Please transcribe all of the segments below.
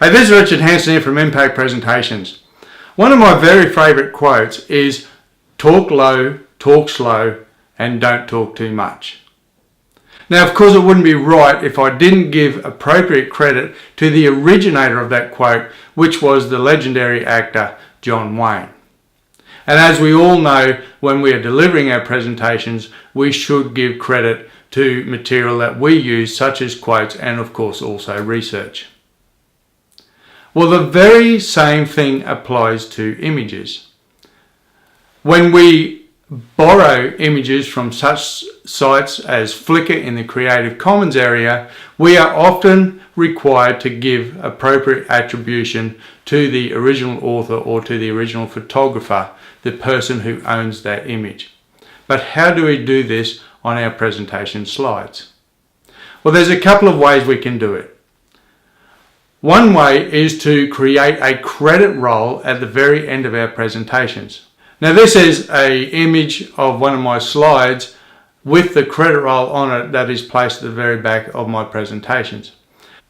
Hey, this is Richard Hanson here from Impact Presentations. One of my very favourite quotes is talk low, talk slow, and don't talk too much. Now, of course, it wouldn't be right if I didn't give appropriate credit to the originator of that quote, which was the legendary actor John Wayne. And as we all know, when we are delivering our presentations, we should give credit to material that we use, such as quotes and, of course, also research. Well, the very same thing applies to images. When we borrow images from such sites as Flickr in the Creative Commons area, we are often required to give appropriate attribution to the original author or to the original photographer, the person who owns that image. But how do we do this on our presentation slides? Well, there's a couple of ways we can do it. One way is to create a credit roll at the very end of our presentations. Now, this is an image of one of my slides with the credit roll on it that is placed at the very back of my presentations.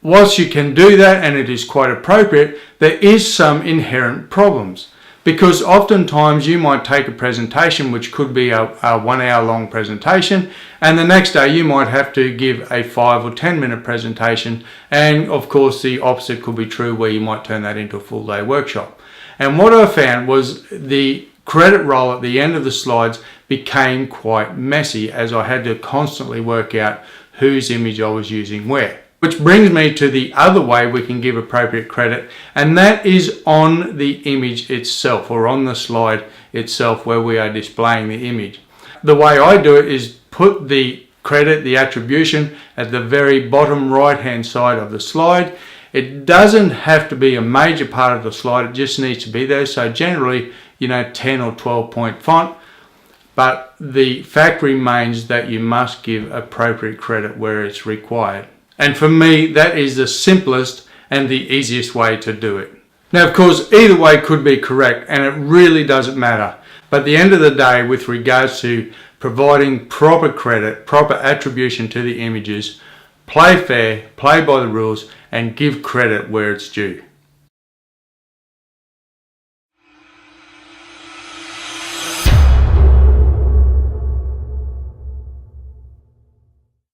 Whilst you can do that and it is quite appropriate, there is some inherent problems, because oftentimes you might take a presentation which could be a 1 hour long presentation, and the next day you might have to give a 5 or 10 minute presentation, and of course the opposite could be true where you might turn that into a full day workshop. And what I found was the credit roll at the end of the slides became quite messy, as I had to constantly work out whose image I was using where. Which brings me to the other way we can give appropriate credit, and that is on the image itself, or on the slide itself where we are displaying the image. The way I do it is put the credit, the attribution, at the very bottom right hand side of the slide. It doesn't have to be a major part of the slide, it just needs to be there. So generally, 10 or 12 point font, but the fact remains that you must give appropriate credit where it's required. And for me, that is the simplest and the easiest way to do it. Now, of course, either way could be correct, and it really doesn't matter. But at the end of the day, with regards to providing proper credit, proper attribution to the images, play fair, play by the rules, and give credit where it's due.